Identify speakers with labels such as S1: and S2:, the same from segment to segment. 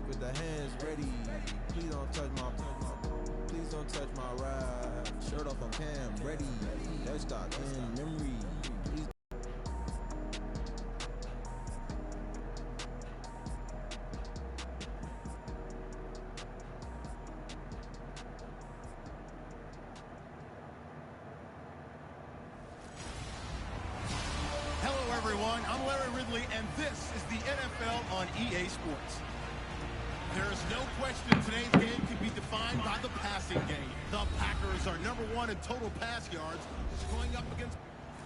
S1: with the hands ready. Please don't touch my ride. Shirt off on cam, ready. Let's start in memory. Please.
S2: Hello, everyone. I'm Larry Ridley, and this is the NFL on EA Sports. There is no question today's game can be defined by the passing game. The Packers are #1 in total pass yards, going up against...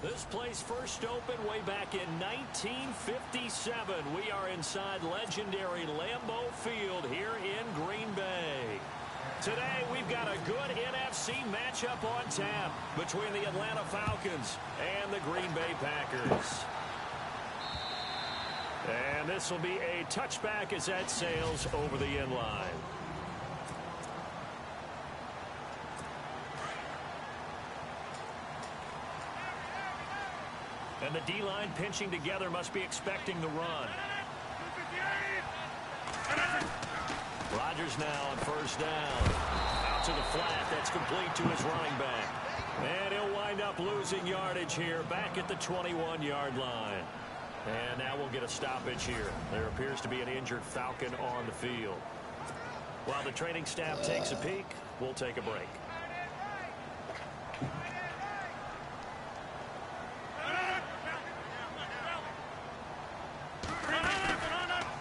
S3: This place first opened way back in 1957. We are inside legendary Lambeau Field here in Green Bay. Today, we've got a good NFC matchup on tap between the Atlanta Falcons and the Green Bay Packers. And this will be a touchback as that sails over the end line. And the D-line pinching together must be expecting the run. Rodgers now on first down. Out to the flat. That's complete to his running back. And he'll wind up losing yardage here back at the 21-yard line. And now we'll get a stoppage here. There appears to be an injured Falcon on the field. While the training staff takes a peek, we'll take a break.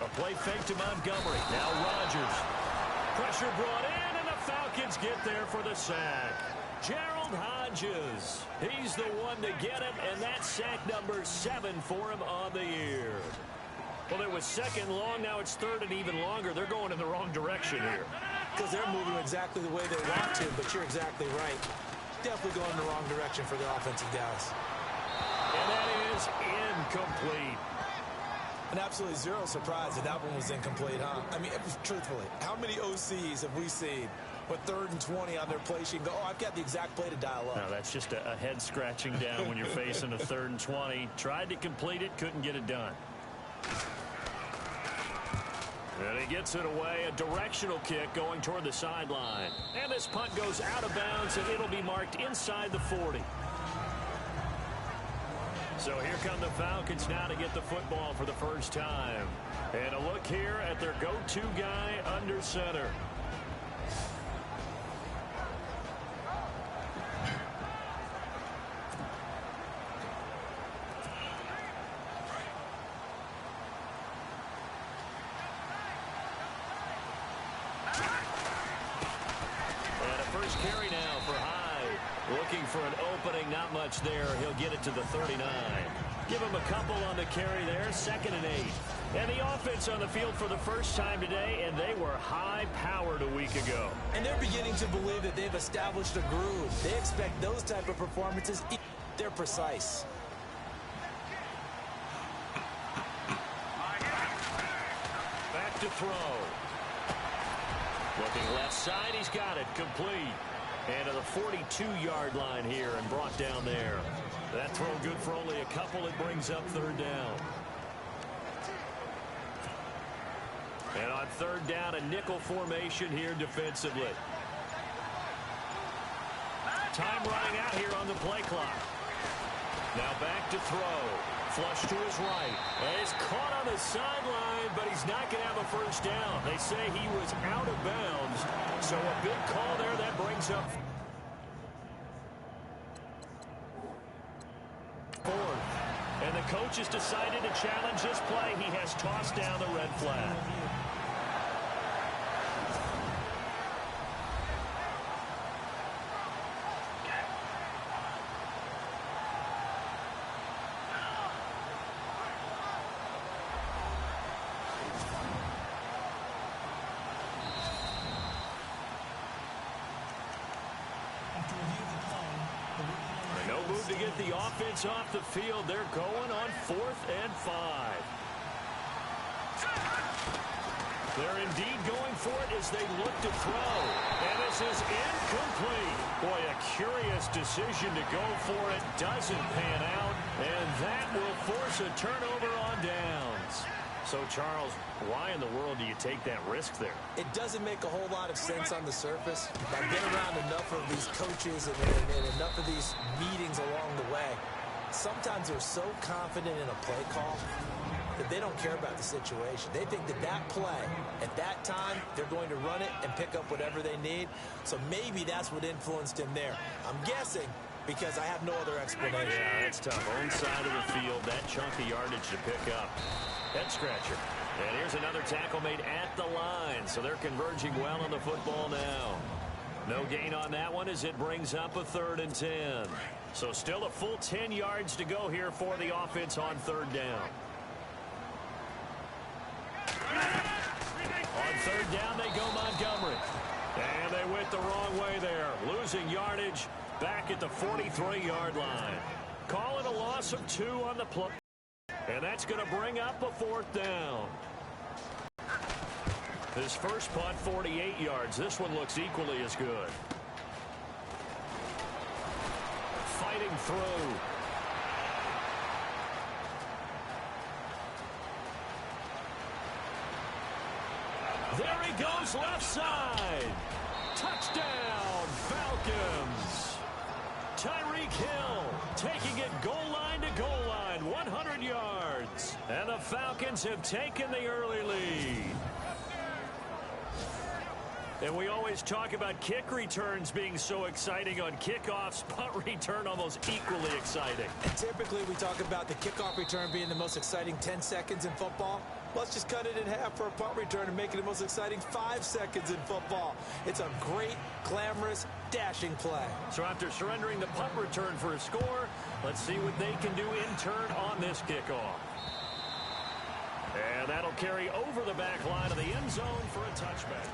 S3: A play fake to Montgomery. Now Rodgers. Pressure brought in, and the Falcons get there for the sack. Gerald Hodges. He's the one to get him, and that's sack number 7 for him on the year. Well, it was second long. Now it's third and even longer. They're going in the wrong direction here.
S4: Because they're moving exactly the way they want to, but you're exactly right. Definitely going in the wrong direction for the offensive guys.
S3: And that is incomplete.
S4: And absolutely zero surprise that that one was incomplete, huh? I mean, truthfully, how many OCs have we seen with 3rd and 20 on their play sheet and go, oh, I've got the exact play to dial up?
S3: No, that's just a head scratching down when you're facing a 3rd and 20. Tried to complete it, couldn't get it done. And he gets it away, a directional kick going toward the sideline. And this punt goes out of bounds, and it'll be marked inside the 40. So here come the Falcons now to get the football for the first time. And a look here at their go-to guy under center. And a first carry now for Hyde. Looking for an opening, not much there. He'll get it to the 39. Give him a couple on the carry there, 2nd and 8. And the offense on the field for the first time today, and they were high-powered a week ago.
S4: And they're beginning to believe that they've established a groove. They expect those type of performances. They're precise.
S3: Back to throw. Looking left side, he's got it, complete. And to the 42-yard line here and brought down there. That throw good for only a couple. It brings up 3rd down. And on 3rd down, a nickel formation here defensively. Time running out here on the play clock. Now back to throw. Flush to his right. And he's caught on the sideline, but he's not going to have a first down. They say he was out of bounds. So a big call there that brings up 4th. And the coach has decided to challenge this play. He has tossed down the red flag. No move to get the offense off the field. They're going on 4th and 5. They're indeed going for it as they look to throw. And this is incomplete. Boy, a curious decision to go for it. Doesn't pan out. And that will force a turnover on downs. So, Charles, why in the world do you take that risk there?
S4: It doesn't make a whole lot of sense on the surface. I've been around enough of these coaches and enough of these meetings along the way. Sometimes they're so confident in a play call that they don't care about the situation. They think that play, at that time, they're going to run it and pick up whatever they need. So maybe that's what influenced him there. I'm guessing because I have no other explanation.
S3: Yeah, that's tough. Own side of the field, that chunk of yardage to pick up. Head scratcher. And here's another tackle made at the line. So they're converging well on the football now. No gain on that one as it brings up a 3rd and 10. So still a full 10 yards to go here for the offense on 3rd down. On 3rd down, they go Montgomery. And they went the wrong way there. Losing yardage back at the 43-yard line. Calling a loss of 2 on the play. And that's going to bring up a 4th down. His first punt, 48 yards. This one looks equally as good. Fighting through. There he goes, left side. Touchdown, Falcons. Tyreek Hill taking it goal line to goal line, 100 yards. And the Falcons have taken the early lead. And we always talk about kick returns being so exciting on kickoffs. Punt return almost equally exciting.
S4: And typically we talk about the kickoff return being the most exciting 10 seconds in football. Let's just cut it in half for a punt return and make it the most exciting 5 seconds in football. It's a great, glamorous, dashing play.
S3: So after surrendering the punt return for a score, let's see what they can do in turn on this kickoff. And that'll carry over the back line of the end zone for a touchback.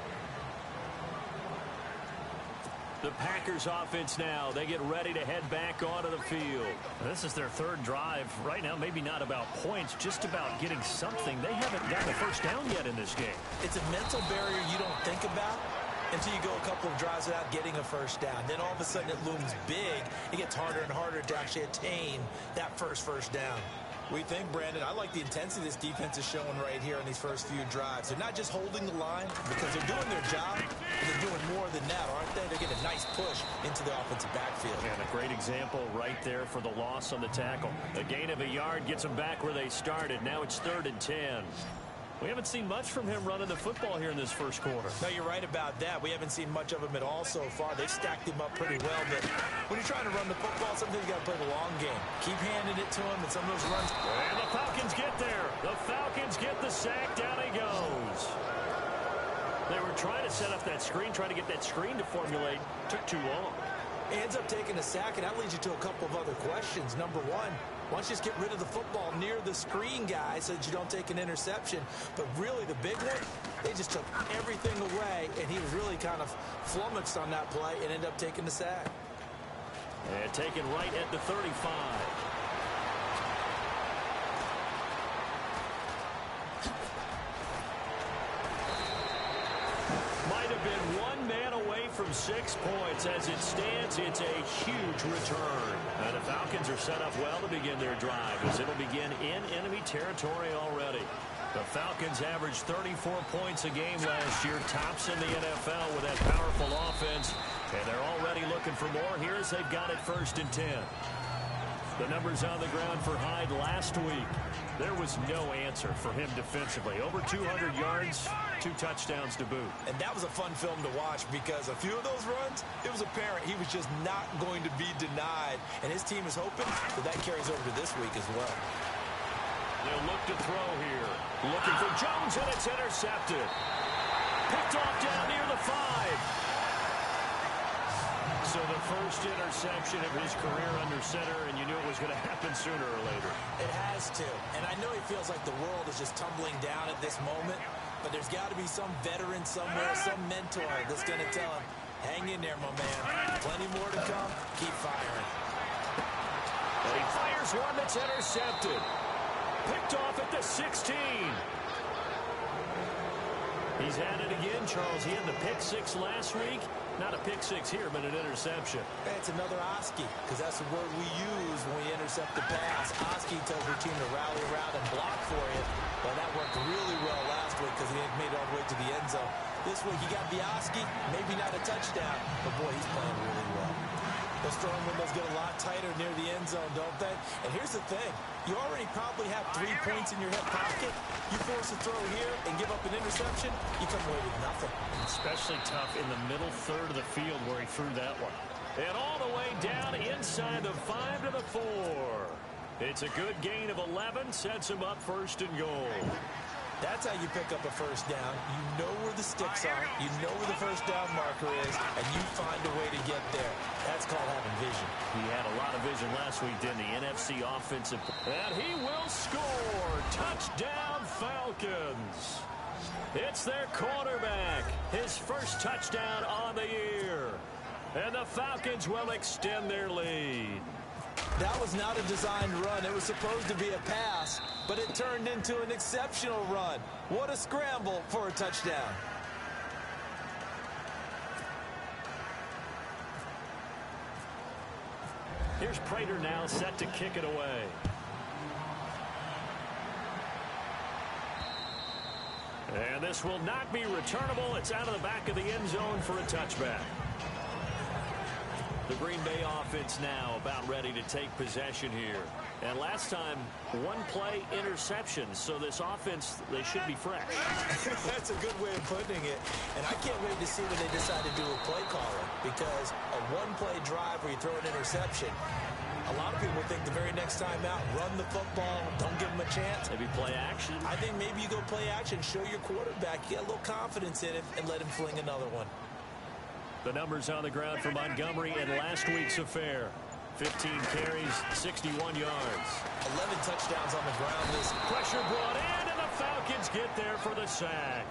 S3: The Packers offense now, they get ready to head back onto the field. This is their 3rd drive. Right now, maybe not about points, just about getting something. They haven't gotten a first down yet in this game.
S4: It's a mental barrier you don't think about until you go a couple of drives without getting a first down. Then all of a sudden it looms big. It gets harder and harder to actually attain that first down. We think, Brandon, I like the intensity this defense is showing right here on these first few drives. They're not just holding the line because they're doing their job, but they're doing more than that, aren't they? They're getting a nice push into the offensive backfield.
S3: And a great example right there for the loss on the tackle. A gain of a yard gets them back where they started. Now it's 3rd and 10. We haven't seen much from him running the football here in this first quarter.
S4: No, you're right about that. We haven't seen much of him at all so far. They've stacked him up pretty well, but when you're trying to run the football, sometimes you got to play the long game. Keep handing it to him, and some of those runs.
S3: And the Falcons get there. The Falcons get the sack. Down he goes. They were trying to set up that screen, trying to get that screen to formulate. Took too long.
S4: He ends up taking a sack, and that leads you to a couple of other questions. Number one, why don't you just get rid of the football near the screen guy so that you don't take an interception? But really, the big one, they just took everything away, and he was really kind of flummoxed on that play and ended up taking the sack.
S3: And taken right at the 35. Might have been one man away from 6 points. As it stands, it's a huge return. And the Falcons are set up well to begin their drive as it'll begin in enemy territory already. The Falcons averaged 34 points a game last year, tops in the NFL with that powerful offense. And they're already looking for more here as they've got it 1st and 10. The numbers on the ground for Hyde last week. There was no answer for him defensively. Over 200 yards, 2 touchdowns to boot.
S4: And that was a fun film to watch because a few of those runs, it was apparent he was just not going to be denied. And his team is hoping that carries over to this week as well.
S3: They'll look to throw here. Looking for Jones, and it's intercepted. Picked off down near the 5. So the first interception of his career under center, and you knew it was going to happen sooner or later.
S4: It has to. And I know he feels like the world is just tumbling down at this moment, but there's got to be some veteran somewhere, some mentor that's going to tell him, hang in there, my man. Plenty more to come. Keep firing.
S3: And he fires one that's intercepted. Picked off at the 16. He's had it again, Charles. He had the pick 6 last week. Not a pick six here, but an interception.
S4: It's another Oski, because that's the word we use when we intercept the pass. Oski tells your team to rally around and block for you. Well, that worked really well last week because he made it all the way to the end zone. This week he got the Oski, maybe not a touchdown, but boy, he's playing really well. Those throwing windows get a lot tighter near the end zone, don't they? And here's the thing. You already probably have 3 points in your hip pocket. You force a throw here and give up an interception, you come away with nothing.
S3: Especially tough in the middle third of the field where he threw that one. And all the way down inside the 5 to the 4. It's a good gain of 11, sets him up first and goal.
S4: That's how you pick up a first down. You know where the sticks are. You know where the first down marker is, and you find a way to get there. That's called having vision.
S3: He had a lot of vision last week, didn't he? NFC offensive. And he will score. Touchdown, Falcons. It's their quarterback. His first touchdown on the year. And the Falcons will extend their lead.
S4: That was not a designed run. It was supposed to be a pass, but it turned into an exceptional run. What a scramble for a touchdown.
S3: Here's Prater now set to kick it away. And this will not be returnable. It's out of the back of the end zone for a touchback. The Green Bay offense now about ready to take possession here. And last time, 1-play interception. So this offense, they should be fresh.
S4: That's a good way of putting it. And I can't wait to see when they decide to do a play calling. Because a 1-play drive where you throw an interception, a lot of people think the very next time out, run the football, don't give them a chance.
S3: Maybe play action.
S4: I think maybe you go play action, show your quarterback, get a little confidence in it, and let him fling another one.
S3: The numbers on the ground for Montgomery in last week's affair. 15 carries, 61 yards.
S4: 11 touchdowns on the ground. This
S3: pressure brought in, and the Falcons get there for the sack.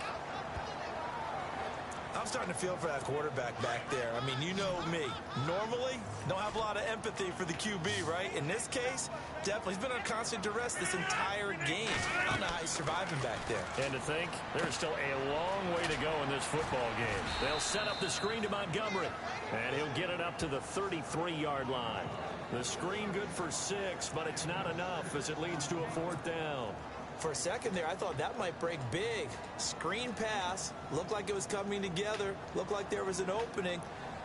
S4: I'm starting to feel for that quarterback back there. I mean, you know me. Normally, don't have a lot of empathy for the QB, right? In this case, definitely. He's been on constant duress this entire game. I don't know how he's surviving back there.
S3: And to think, there's still a long way to go in this football game. They'll set up the screen to Montgomery, and he'll get it up to the 33-yard line. The screen good for 6, but it's not enough as it leads to a 4th down.
S4: For a second there, I thought that might break big. Screen pass. Looked like it was coming together. Looked like there was an opening.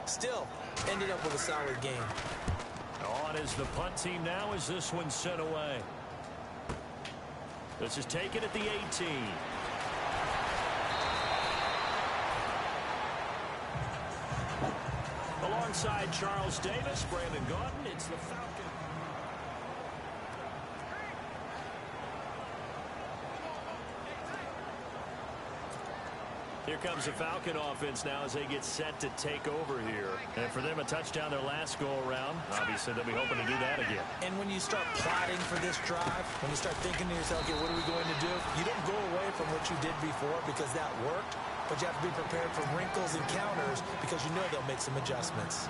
S4: Still, ended up with a solid game.
S3: On is the punt team now as this one's sent away. This is taken at the 18. Alongside Charles Davis, Brandon Gaudin, it's the Falcons. Here comes the Falcon offense now as they get set to take over here. And for them, a touchdown their last go-around. Obviously, they'll be hoping to do that again.
S4: And when you start plotting for this drive, when you start thinking to yourself, okay, what are we going to do? You don't go away from what you did before because that worked, but you have to be prepared for wrinkles and counters because you know they'll make some adjustments.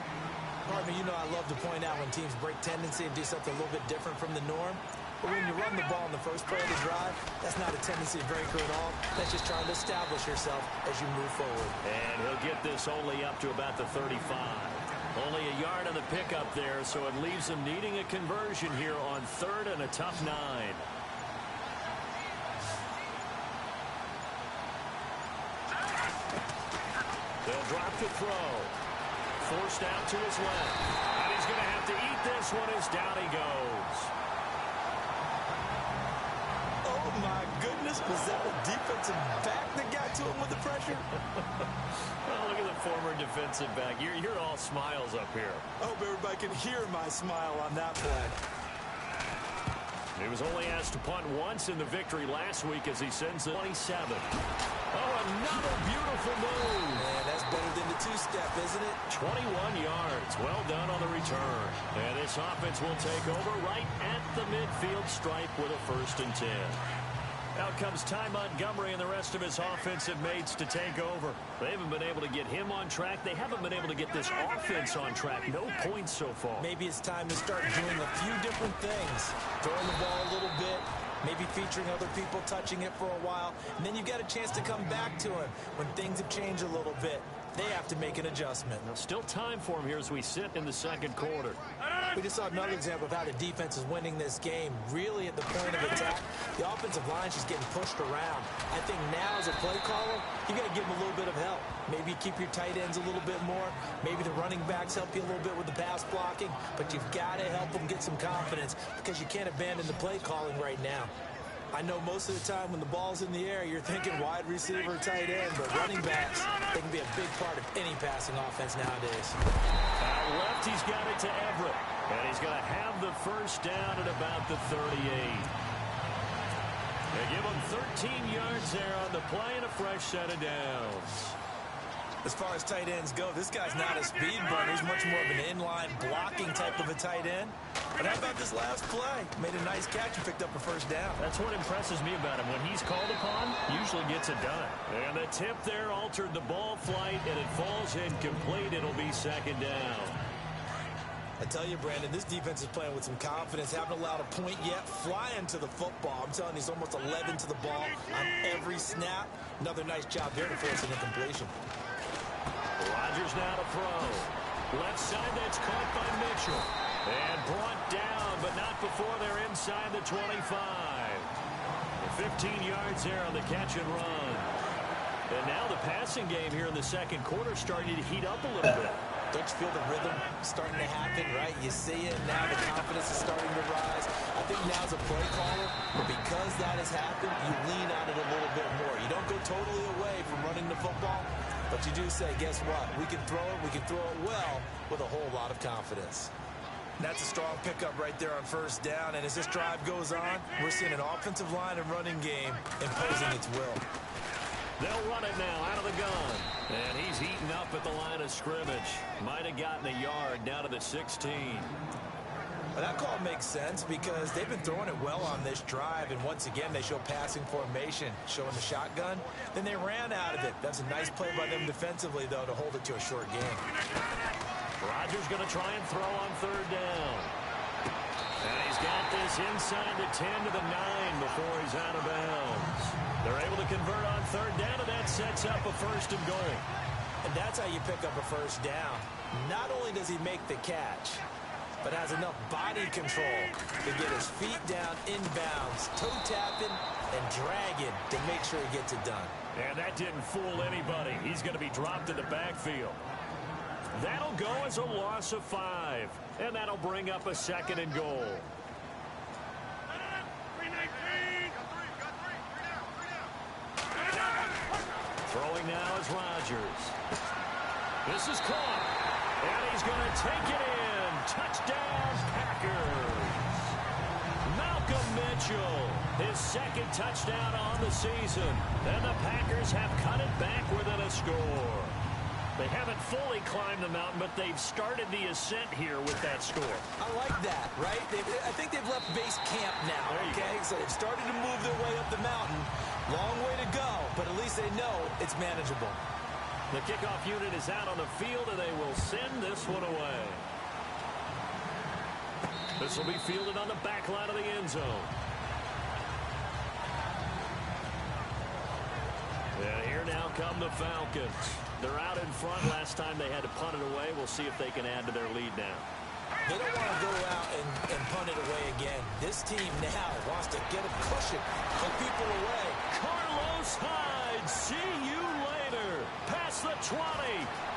S4: Pardon me, you know I love to point out when teams break tendency and do something a little bit different from the norm. But when you run the ball in the first play of the drive, that's not a tendency breaker at all. That's just trying to establish yourself as you move forward.
S3: And he'll get this only up to about the 35. Only a yard on the pickup there, so it leaves them needing a conversion here on 3rd and a tough 9. They'll drop to throw. Forced out to his left. And he's going to have to eat this one as down he goes.
S4: Oh, my goodness. Was that a defensive back that got to him with the pressure?
S3: Oh, look at the former defensive back. You're all smiles up here.
S4: I hope everybody can hear my smile on that play.
S3: He was only asked to punt once in the victory last week as he sends the 27. Oh, another beautiful move.
S4: Man, that's better than the 2-step, isn't it?
S3: 21 yards. Well done on the return. And this offense will take over right at the midfield stripe with a 1st and 10. Out comes Ty Montgomery and the rest of his offensive mates to take over. They haven't been able to get him on track. They haven't been able to get this offense on track. No points so far.
S4: Maybe it's time to start doing a few different things. Throwing the ball a little bit, maybe featuring other people touching it for a while, and then you get a chance to come back to him when things have changed a little bit. they have to make an adjustment.
S3: Now, still time for him here as we sit in the second quarter.
S4: We just saw another example of how the defense is winning this game. Really at the point of attack, the offensive line is just getting pushed around. I think now as a play caller, you got to give them a little bit of help. Maybe keep your tight ends a little bit more. Maybe the running backs help you a little bit with the pass blocking. But you've got to help them get some confidence because you can't abandon the play calling right now. I know most of the time when the ball's in the air, you're thinking wide receiver, tight end, but running backs, they can be a big part of any passing offense nowadays.
S3: Out left, he's got it to Everett. And he's going to have the first down at about the 38. They give him 13 yards there on the play and a fresh set of downs.
S4: As far as tight ends go, this guy's not a speed burner. He's much more of an inline blocking type of a tight end. But how about this last play? Made a nice catch and picked up a first down.
S3: That's what impresses me about him. When he's called upon, usually gets it done. And the tip there altered the ball flight, and it falls incomplete. It'll be second down.
S4: I tell you, Brandon, this defense is playing with some confidence. Haven't allowed a point yet. Flying to the football. I'm telling you, he's almost 11 to the ball on every snap. Another nice job there to force an incompletion.
S3: Rodgers now to throw. Left side, that's caught by Mitchell. And brought down, but not before they're inside the 25. 15 yards there on the catch and run. And now the passing game here in the second quarter starting to heat up a little bit.
S4: Don't you feel the rhythm starting to happen, right? You see it, now the confidence is starting to rise. I think now as a play caller, but because that has happened, you lean on it a little bit more. You don't go totally away from running the football, but you do say, guess what? We can throw it well with a whole lot of confidence. That's a strong pickup right there on first down, and as this drive goes on, we're seeing an offensive line and running game imposing its will.
S3: They'll run it now out of the gun. And he's eaten up at the line of scrimmage. Might have gotten a yard down to the 16.
S4: Well, that call makes sense because they've been throwing it well on this drive, and once again they show passing formation, showing the shotgun. Then they ran out of it. That's a nice play by them defensively, though, to hold it to a short game.
S3: Rodgers going to try and throw on third down. And he's got this inside the 10 to the 9 before he's out of bounds. They're able to convert on third down, and that sets up a first and goal.
S4: And that's how you pick up a first down. Not only does he make the catch, but has enough body control to get his feet down inbounds, toe tapping and dragging to make sure he gets it done.
S3: And that didn't fool anybody. He's going to be dropped in the backfield. That'll go as a loss of 5, and that'll bring up a second and goal. Throwing now is Rodgers. This is caught, and he's going to take it in. Touchdown, Packers. Malcolm Mitchell, his second touchdown on the season, and the Packers have cut it back within a score. They haven't fully climbed the mountain, but they've started the ascent here with that score.
S4: I like that, right? I think they've left base camp now, okay? So they've started to move their way up the mountain. Long way to go, but at least they know it's manageable.
S3: The kickoff unit is out on the field, and they will send this one away. This will be fielded on the back line of the end zone. And here now come the Falcons. They're out in front. Last time they had to punt it away. We'll see if they can add to their lead now.
S4: They don't want to go out and punt it away again. This team now wants to get a cushion, put people away.
S3: Carlos Hyde, see you later. Past the 20,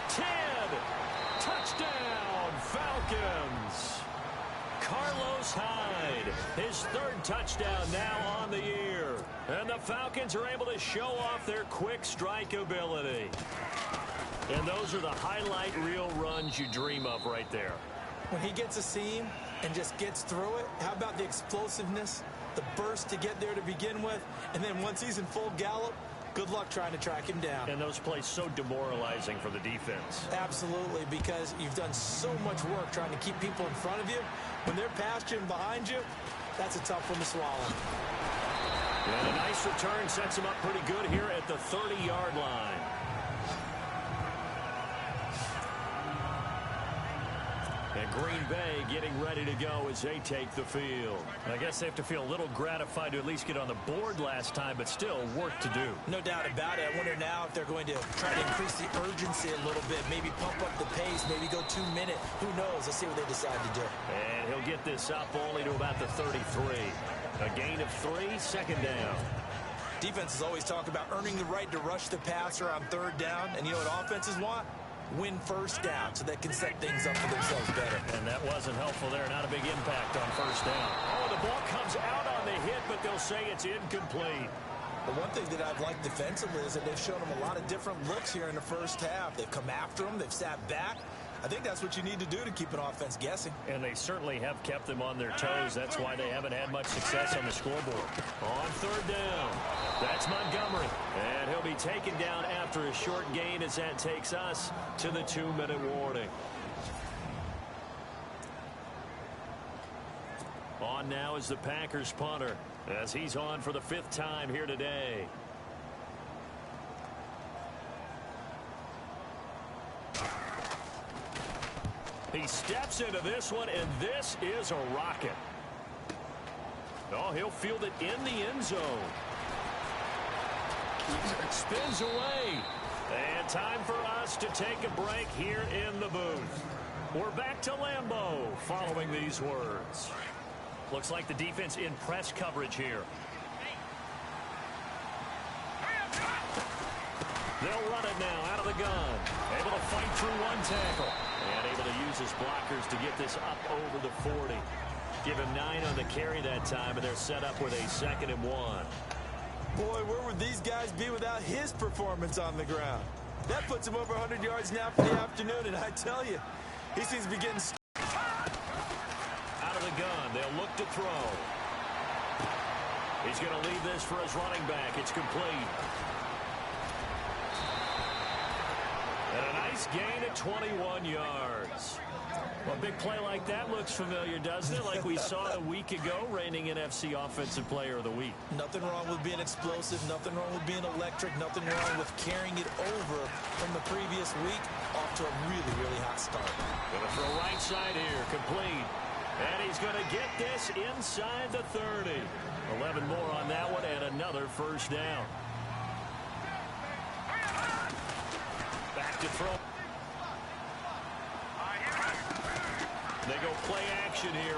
S3: 10, touchdown, Falcons. Carlos Hyde, his third touchdown now on the year. And the Falcons are able to show off their quick strike ability. And those are the highlight reel runs you dream of right there.
S4: When he gets a seam and just gets through it, how about the explosiveness, the burst to get there to begin with, and then once he's in full gallop, good luck trying to track him down.
S3: And those plays so demoralizing for the defense.
S4: Absolutely, because you've done so much work trying to keep people in front of you. When they're past you and behind you, that's a tough one to swallow.
S3: And a nice return sets him up pretty good here at the 30-yard line. And Green Bay getting ready to go as they take the field. I guess they have to feel a little gratified to at least get on the board last time, but still work to do.
S4: No doubt about it. I wonder now if they're going to try to increase the urgency a little bit, maybe pump up the pace, maybe go 2 minute. Who knows? Let's see what they decide to do.
S3: And he'll get this up only to about the 33. A gain of 3, second down.
S4: Defenses always talk about earning the right to rush the passer on third down, and you know what offenses want? Win first down so they can set things up for themselves better.
S3: And that wasn't helpful there. Not a big impact on first down. Oh, the ball comes out on the hit, but they'll say it's incomplete.
S4: The one thing that I've liked defensively is that they've shown them a lot of different looks here in the first half. They've come after them. They've sat back. I think that's what you need to do to keep an offense guessing.
S3: And they certainly have kept them on their toes. That's why they haven't had much success on the scoreboard. On third down, that's Montgomery. And he'll be taken down after a short gain as that takes us to the 2-minute warning. On now is the Packers punter as he's on for the 5th time here today. He steps into this one, and this is a rocket. Oh, he'll field it in the end zone. Spins away. And time for us to take a break here in the booth. We're back to Lambeau following these words. Looks like the defense in press coverage here. They'll run it now out of the gun. Able to fight through one tackle. And able to use his blockers to get this up over the 40. Give him 9 on the carry that time, and they're set up with a 2nd and 1.
S4: Boy, where would these guys be without his performance on the ground? That puts him over 100 yards now for the afternoon, and I tell you, he seems to be getting
S3: out of the gun. They'll look to throw. He's going to leave this for his running back. It's complete. And a nice gain of 21 yards. Well, a big play like that looks familiar, doesn't it? Like we saw a week ago, reigning NFC Offensive Player of the Week.
S4: Nothing wrong with being explosive. Nothing wrong with being electric. Nothing wrong with carrying it over from the previous week off to a really, really hot start.
S3: Going to throw right side here, complete. And he's going to get this inside the 30. 11 more on that one and another first down. Back to throw. They go play action here.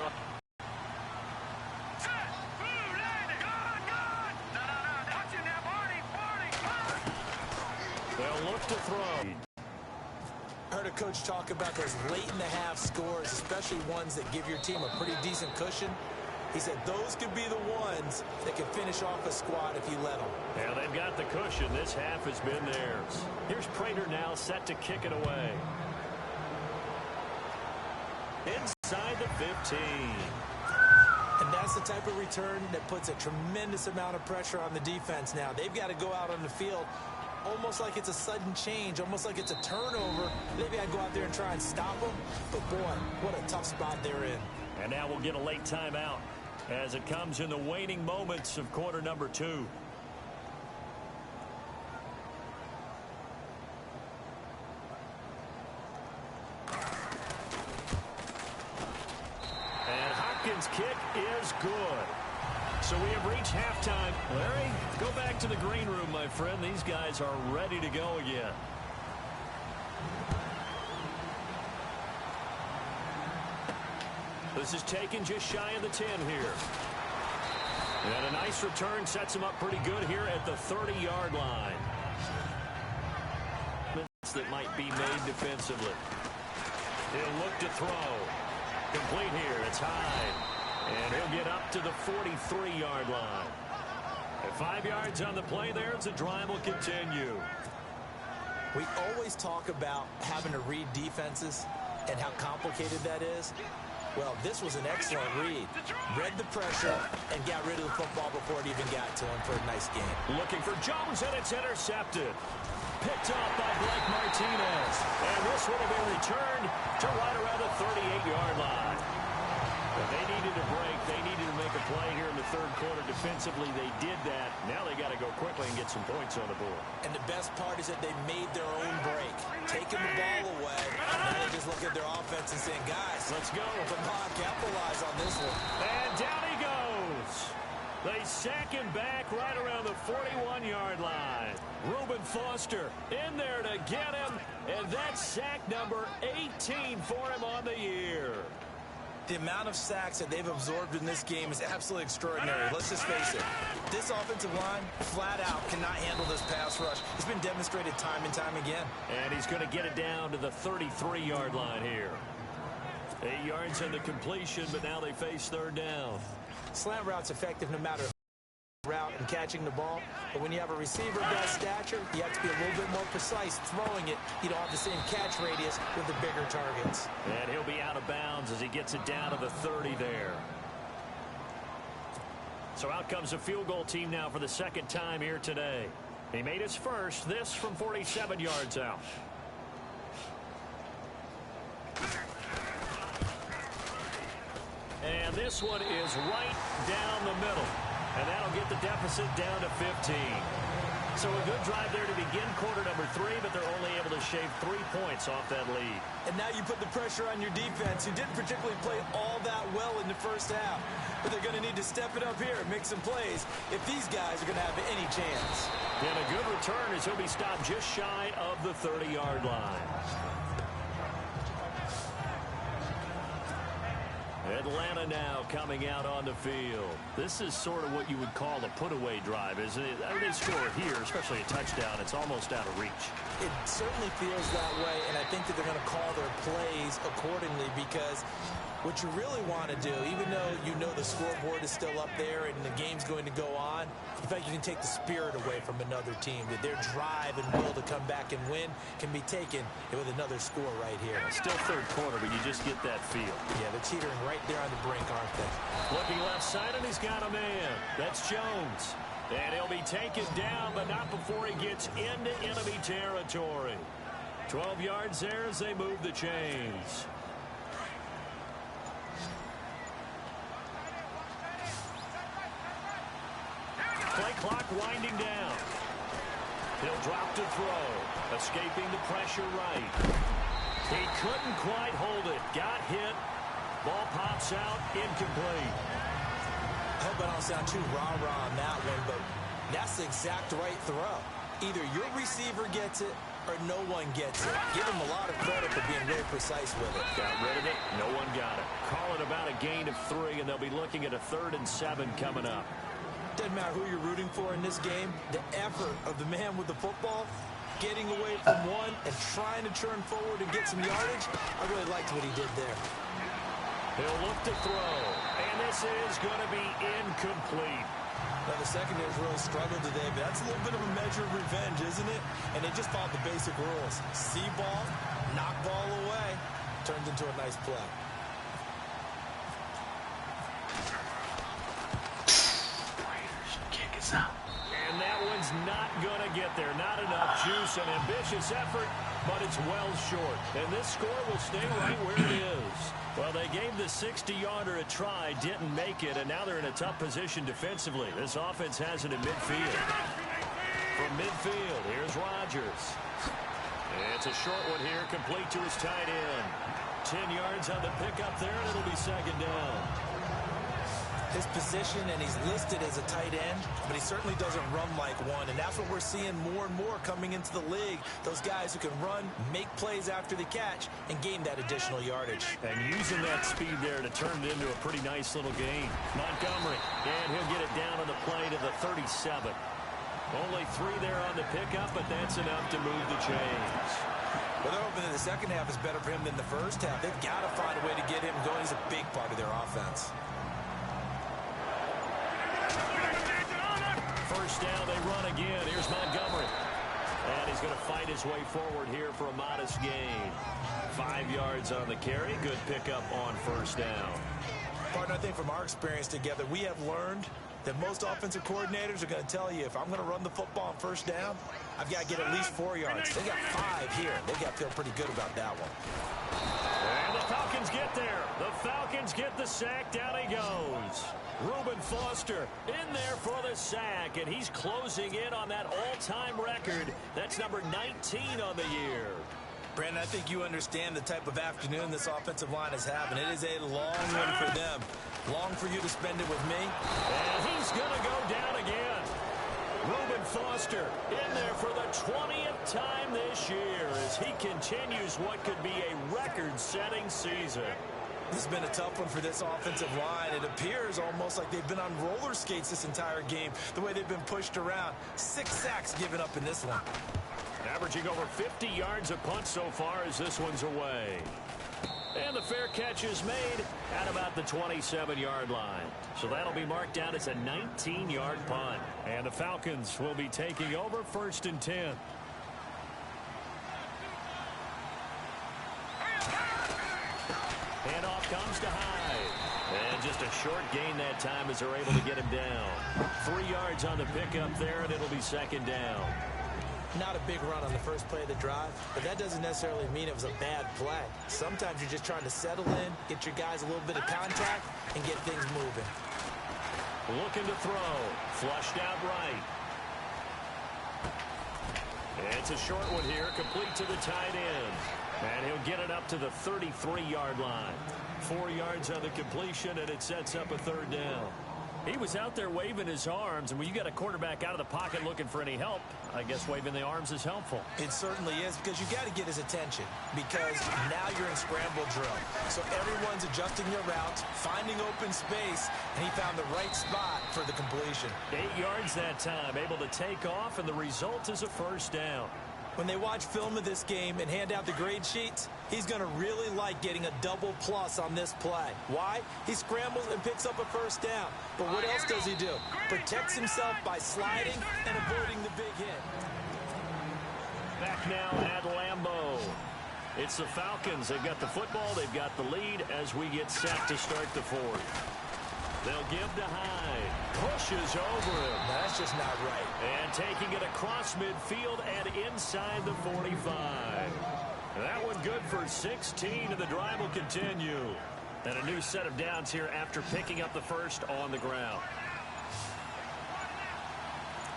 S3: They'll look to throw.
S4: Heard a coach talk about those late in the half scores, especially ones that give your team a pretty decent cushion. He said those could be the ones that can finish off a squad if you let them.
S3: Yeah, they've got the cushion. This half has been theirs. Here's Prater now set to kick it away. Inside the 15.
S4: And that's the type of return that puts a tremendous amount of pressure on the defense now. They've got to go out on the field almost like it's a sudden change, almost like it's a turnover. Maybe I go out there and try and stop them. But, boy, what a tough spot they're in.
S3: And now we'll get a late timeout as it comes in the waning moments of quarter number 2. Kick is good. So we have reached halftime. Larry, go back to the green room, my friend. These guys are ready to go again. This is taken just shy of the 10 here. And a nice return sets him up pretty good here at the 30-yard line. That might be made defensively. He'll look to throw. Complete here. It's Hyde. And he'll get up to the 43-yard line. At 5 yards on the play there, the drive will continue.
S4: We always talk about having to read defenses and how complicated that is. Well, this was an excellent read. Read the pressure and got rid of the football before it even got to him for a nice game.
S3: Looking for Jones, and it's intercepted. Picked up by Blake Martinez. And this would have been returned to right around the 38-yard line. But they needed a break. They needed to make a play here in the third quarter. Defensively, they did that. Now they got to go quickly and get some points on the board.
S4: And the best part is that they made their own break, taking the ball away. Now they just look at their offense and saying, guys,
S3: let's go.
S4: Come on, capitalize on this one.
S3: And down he goes. They sack him back right around the 41-yard line. Reuben Foster in there to get him, and that's sack number 18 for him on the year.
S4: The amount of sacks that they've absorbed in this game is absolutely extraordinary. Let's just face it. This offensive line, flat out, cannot handle this pass rush. It's been demonstrated time and time again.
S3: And he's going to get it down to the 33-yard line here. 8 yards on the completion, but now they face third down.
S4: Slant route's effective no matter route and catching the ball, but when you have a receiver of that stature, you have to be a little bit more precise throwing it. You don't have the same catch radius with the bigger targets.
S3: And he'll be out of bounds as he gets it down to the 30 there. So out comes a field goal team now for the second time here today. He made his first, this from 47 yards out. And this one is right down the middle. And that'll get the deficit down to 15. So a good drive there to begin quarter number 3, but they're only able to shave 3 points off that lead.
S4: And now you put the pressure on your defense, who didn't particularly play all that well in the first half. But they're going to need to step it up here and make some plays if these guys are going to have any chance.
S3: And a good return as he'll be stopped just shy of the 30-yard line. Atlanta now coming out on the field. This is sort of what you would call a put-away drive, isn't it? They score here, especially a touchdown. It's almost out of reach.
S4: It certainly feels that way, and I think that they're going to call their plays accordingly because what you really want to do, even though you know the scoreboard is still up there and the game's going to go on, in fact, you can take the spirit away from another team. That their drive and will to come back and win can be taken with another score right here.
S3: Still third quarter, but you just get that feel.
S4: Yeah, they're teetering right there on the brink, aren't they?
S3: Looking left side, and he's got a man. That's Jones. And he'll be taken down, but not before he gets into enemy territory. 12 yards there as they move the chains. Play clock winding down. He'll drop to throw. Escaping the pressure right. He couldn't quite hold it. Got hit. Ball pops out. Incomplete.
S4: I hope I don't sound too rah-rah on that one, but that's the exact right throw. Either your receiver gets it or no one gets it. Give him a lot of credit for being really precise with it.
S3: Got rid of it. No one got it. Call it about a gain of 3, and they'll be looking at a 3rd and 7 coming up.
S4: Doesn't matter who you're rooting for in this game. The effort of the man with the football, getting away from one and trying to turn forward and get some yardage, I really liked what he did there.
S3: He'll look to throw, and this is going to be incomplete.
S4: Now, the secondary's really struggled today, but that's a little bit of a measure of revenge, isn't it? And they just followed the basic rules. See ball, knock ball away, turns into a nice play.
S3: And that one's not going to get there. Not enough juice. An ambitious effort, but it's well short. And this score will stay right where it is. Well, they gave the 60-yarder a try, didn't make it, and now they're in a tough position defensively. This offense has it in midfield. From midfield, here's Rodgers. It's a short one here, complete to his tight end. 10 yards on the pickup there, and it'll be second down.
S4: His position, and he's listed as a tight end, but he certainly doesn't run like one, and that's what we're seeing more and more coming into the league. Those guys who can run, make plays after the catch, and gain that additional yardage.
S3: And using that speed there to turn it into a pretty nice little gain. Montgomery, and he'll get it down on the play to the 37. Only 3 there on the pickup, but that's enough to move the chains.
S4: Well, they're hoping that the second half is better for him than the first half. They've got to find a way to get him going. He's a big part of their offense.
S3: First down, they run again. Here's Montgomery. And he's going to fight his way forward here for a modest gain. 5 yards on the carry. Good pickup on first down.
S4: Partner, I think from our experience together, we have learned that most offensive coordinators are going to tell you, if I'm going to run the football on first down, I've got to get at least 4 yards. They got 5 here. They got to feel pretty good about that one.
S3: And the Falcons get there. The Falcons get the sack. Down he goes. Reuben Foster in there for the sack, and he's closing in on that all-time record. That's number 19 on the year.
S4: Brandon, I think you understand the type of afternoon this offensive line is having. It is a long one for them. Long for you to spend it with me.
S3: And he's going to go down again. Reuben Foster in there for the 20th time this year as he continues what could be a record-setting season.
S4: This has been a tough one for this offensive line. It appears almost like they've been on roller skates this entire game, the way they've been pushed around. 6 sacks given up in this one.
S3: Averaging over 50 yards a punt so far as this one's away. And the fair catch is made at about the 27-yard line. So that'll be marked down as a 19-yard punt. And the Falcons will be taking over 1st and 10. Handoff comes to Hyde. And just a short gain that time as they're able to get him down. 3 yards on the pickup there, and it'll be 2nd down.
S4: Not a big run on the first play of the drive, but that doesn't necessarily mean it was a bad play. Sometimes you're just trying to settle in, get your guys a little bit of contact, and get things moving.
S3: Looking to throw. Flushed out right. It's a short one here, complete to the tight end. And he'll get it up to the 33-yard line. 4 yards on the completion, and it sets up a 3rd down. He was out there waving his arms, and when you got a quarterback out of the pocket looking for any help, I guess waving the arms is helpful.
S4: It certainly is, because you got to get his attention, because now you're in scramble drill. So everyone's adjusting their routes, finding open space, and he found the right spot for the completion.
S3: 8 yards that time, able to take off, and the result is a 1st down.
S4: When they watch film of this game and hand out the grade sheets, he's going to really like getting a double plus on this play. Why? He scrambles and picks up a 1st down. But what else does he do? Protects himself by sliding and avoiding the big hit.
S3: Back now at Lambeau. It's the Falcons. They've got the football. They've got the lead as we get set to start the 4th. They'll give to Hyde. Pushes over him.
S4: That's just not right.
S3: And taking it across midfield and inside the 45. That one good for 16, and the drive will continue. And a new set of downs here after picking up the 1st on the ground.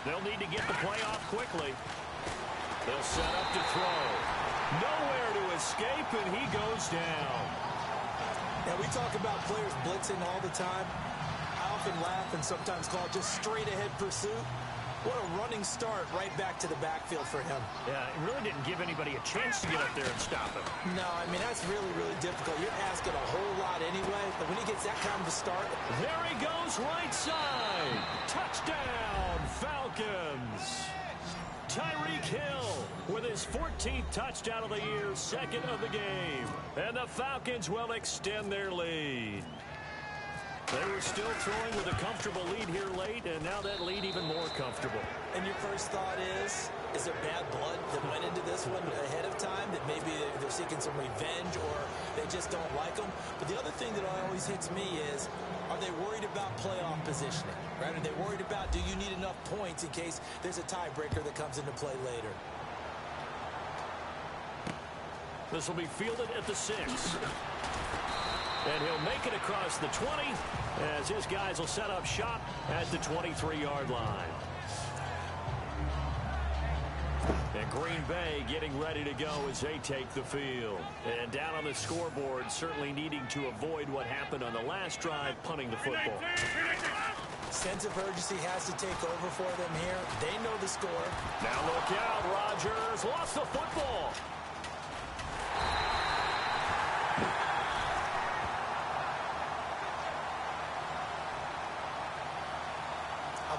S3: They'll need to get the play off quickly. They'll set up to throw. Nowhere to escape, and he goes down.
S4: Now, we talk about players blitzing all the time. I often laugh and sometimes call it just straight-ahead pursuit. What a running start right back to the backfield for him.
S3: Yeah, it really didn't give anybody a chance to get up there and stop him.
S4: No, I mean, that's really, really difficult. You're asking a whole lot anyway, but when he gets that kind of a start.
S3: There he goes, right side. Touchdown, Falcons. Tyreek Hill with his 14th touchdown of the year, 2nd of the game. And the Falcons will extend their lead. They were still throwing with a comfortable lead here late, and now that lead even more comfortable.
S4: And your first thought is there bad blood that went into this one ahead of time, that maybe they're seeking some revenge or they just don't like them? But the other thing that always hits me is, are they worried about playoff positioning? Right? Are they worried about, do you need enough points in case there's a tiebreaker that comes into play later?
S3: This will be fielded at the 6. And he'll make it across the 20 as his guys will set up shop at the 23-yard line. And Green Bay getting ready to go as they take the field. And down on the scoreboard, certainly needing to avoid what happened on the last drive, punting the football.
S4: Sense of urgency has to take over for them here. They know the score.
S3: Now look out, Rodgers lost the football.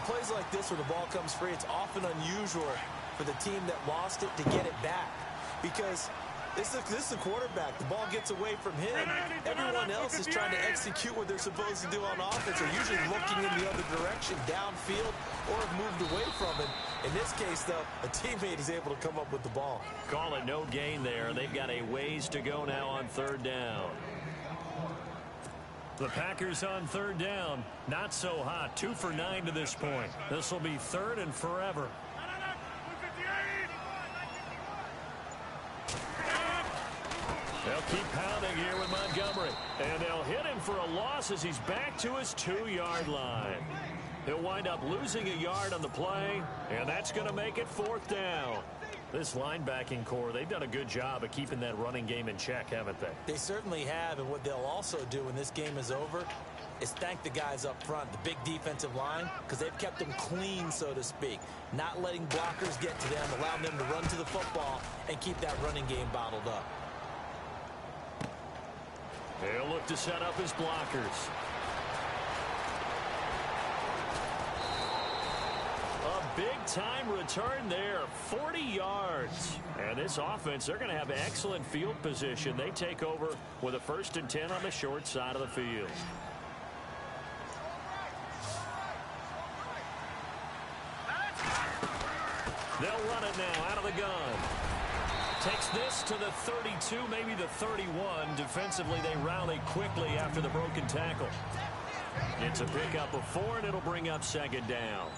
S4: Plays like this where the ball comes free, it's often unusual for the team that lost it to get it back, because this is the quarterback. The ball gets away from him. Everyone else is trying to execute what they're supposed to do on offense. They're usually looking in the other direction, downfield, or have moved away from it. In this case, though, a teammate is able to come up with the ball.
S3: Call it no gain there. They've got a ways to go now on 3rd down. The Packers on third down. Not so hot. 2 for 9 to this point. This will be third and forever. They'll keep pounding here with Montgomery. And they'll hit him for a loss as he's back to his 2-yard line. He'll wind up losing a yard on the play, and that's going to make it 4th down. This linebacking core, they've done a good job of keeping that running game in check, haven't they?
S4: They certainly have, and what they'll also do when this game is over is thank the guys up front, the big defensive line, because they've kept them clean, so to speak. Not letting blockers get to them, allowing them to run to the football and keep that running game bottled up.
S3: They'll look to set up his blockers. A big-time return there, 40 yards. And this offense, they're going to have excellent field position. They take over with a 1st and 10 on the short side of the field. They'll run it now out of the gun. Takes this to the 32, maybe the 31. Defensively, they rally quickly after the broken tackle. It's a pickup of 4, and it'll bring up 2nd down.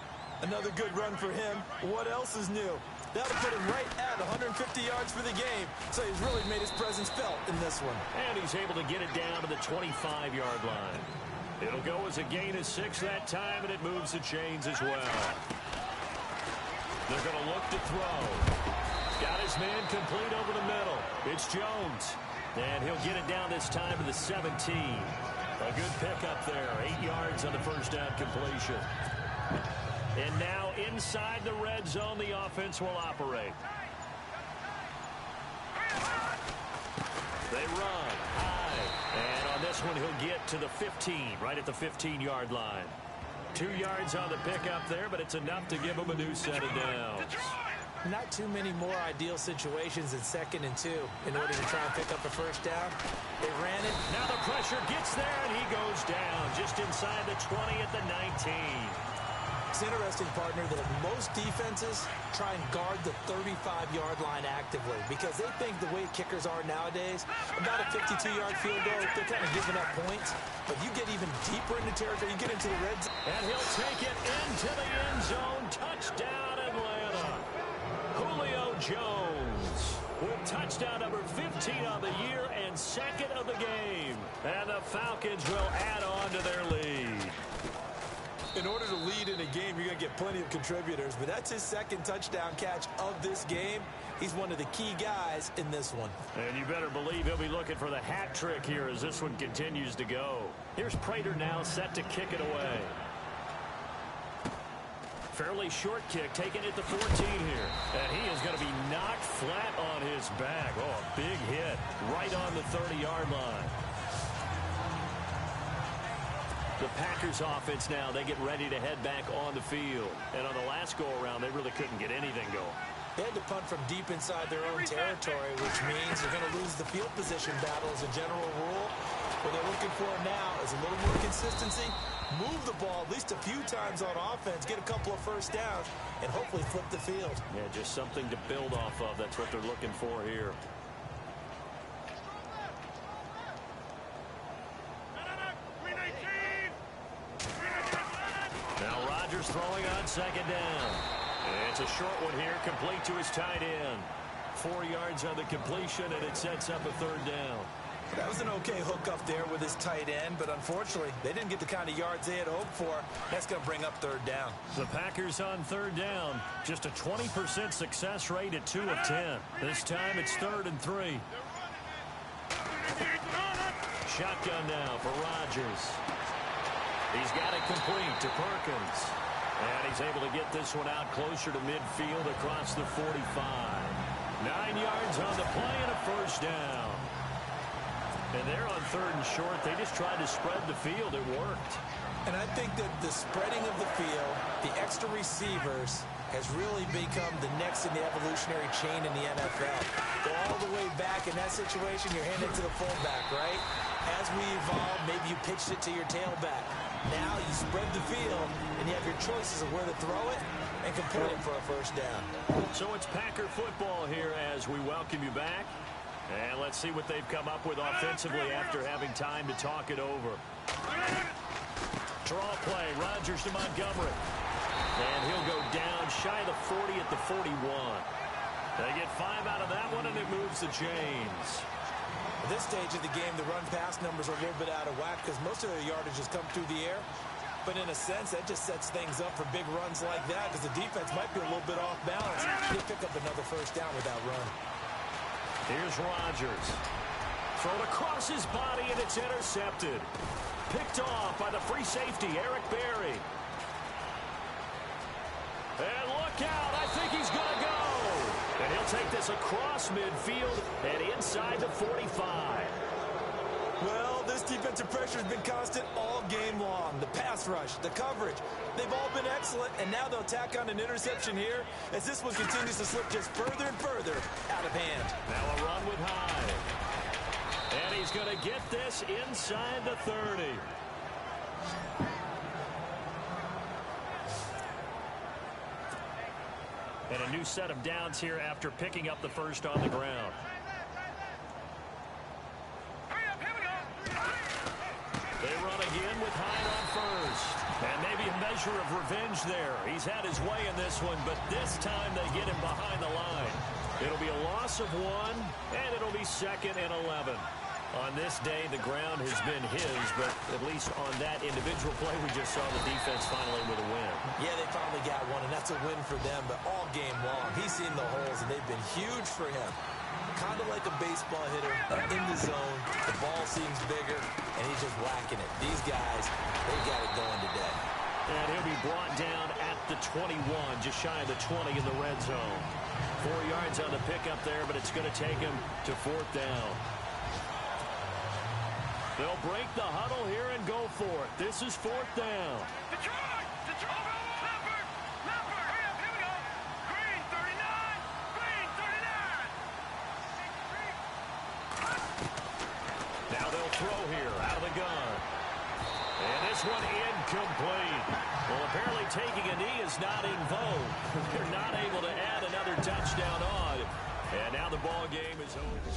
S4: Another good run for him. What else is new? That'll put him right at 150 yards for the game. So he's really made his presence felt in this one.
S3: And he's able to get it down to the 25-yard line. It'll go as a gain of 6 that time, and it moves the chains as well. They're going to look to throw. Got his man complete over the middle. It's Jones. And he'll get it down this time to the 17. A good pickup there. 8 yards on the 1st down completion. And now inside the red zone, the offense will operate. They run high. And on this one, he'll get to the 15, right at the 15-yard line. 2 yards on the pickup there, but it's enough to give him a new set of downs.
S4: Not too many more ideal situations in 2nd and 2 in order to try and pick up a 1st down. They ran it.
S3: Now the pressure gets there, and he goes down just inside the 20 at the 19.
S4: It's interesting, partner, that most defenses try and guard the 35-yard line actively because they think the way kickers are nowadays, about a 52-yard field goal, they're kind of giving up points. But you get even deeper into territory, you get into the red zone.
S3: And he'll take it into the end zone. Touchdown, Atlanta. Julio Jones with touchdown number 15 on the year and 2nd of the game. And the Falcons will add on to their lead.
S4: In order to lead in a game, you're going to get plenty of contributors, but that's his 2nd touchdown catch of this game. He's one of the key guys in this one.
S3: And you better believe he'll be looking for the hat trick here as this one continues to go. Here's Prater now set to kick it away. Fairly short kick, taken at the 14 here. And he is going to be knocked flat on his back. Oh, a big hit right on the 30-yard line. The Packers offense now, they get ready to head back on the field. And on the last go-around, they really couldn't get anything going.
S4: They had to punt from deep inside their own territory, which means they're going to lose the field position battle as a general rule. What they're looking for now is a little more consistency, move the ball at least a few times on offense, get a couple of 1st downs, and hopefully flip the field.
S3: Yeah, just something to build off of. That's what they're looking for here. Now Rodgers throwing on 2nd down. And it's a short one here, complete to his tight end. 4 yards on the completion, and it sets up a 3rd down.
S4: That was an okay hook up there with his tight end, but unfortunately, they didn't get the kind of yards they had hoped for. That's going to bring up 3rd down.
S3: The Packers on 3rd down. Just a 20% success rate at 2 of 10. This time it's 3rd and 3. Shotgun now for Rodgers. He's got it complete to Perkins. And he's able to get this one out closer to midfield across the 45. 9 yards on the play and a 1st down. And they're on 3rd and short. They just tried to spread the field. It worked.
S4: And I think that the spreading of the field, the extra receivers, has really become the next in the evolutionary chain in the NFL. Go all the way back in that situation, you're handing it to the fullback, right? As we evolve, maybe you pitched it to your tailback. Now you spread the field, and you have your choices of where to throw it and complete it for a 1st down.
S3: So it's Packer football here as we welcome you back. And let's see what they've come up with offensively after having time to talk it over. Draw play, Rodgers to Montgomery. And he'll go down shy of the 40 at the 41. They get 5 out of that one, and it moves the chains.
S4: At this stage of the game, the run-pass numbers are a little bit out of whack because most of their yardage has come through the air. But in a sense, that just sets things up for big runs like that because the defense might be a little bit off balance. They pick up another first down with that run.
S3: Here's Rodgers. Thrown across his body, and it's intercepted. Picked off by the free safety, Eric Berry. And look out, I think he's going to go. And he'll take this across midfield and inside the 45.
S4: Well, this defensive pressure has been constant all game long. The pass rush, the coverage, they've all been excellent, and now they'll tack on an interception here as this one continues to slip just further and further out of hand.
S3: Now a run with Hyde. And he's going to get this inside the 30. And a new set of downs here after picking up the first on the ground. They run again with Hyde on first. And maybe a measure of revenge there. He's had his way in this one, but this time they get him behind the line. It'll be a loss of 1, and it'll be 2nd and 11. On this day, the ground has been his, but at least on that individual play, we just saw the defense finally with a win.
S4: Yeah, they finally got one, and that's a win for them, but all game long, he's seen the holes, and they've been huge for him. Kind of like a baseball hitter in the zone. The ball seems bigger, and he's just whacking it. These guys, they got it going today.
S3: And he'll be brought down at the 21, just shy of the 20 in the red zone. 4 yards on the pickup there, but it's going to take him to 4th down. They'll break the huddle here and go for it. This is 4th down.
S5: Detroit! Detroit! Leopard! Leopard! Hurry up, here we go! Green 39! Green 39!
S3: Now they'll throw here out of the gun. And this one incomplete. Well, apparently taking a knee is not in vogue. They're not able to add another touchdown on. And now the ball game is over.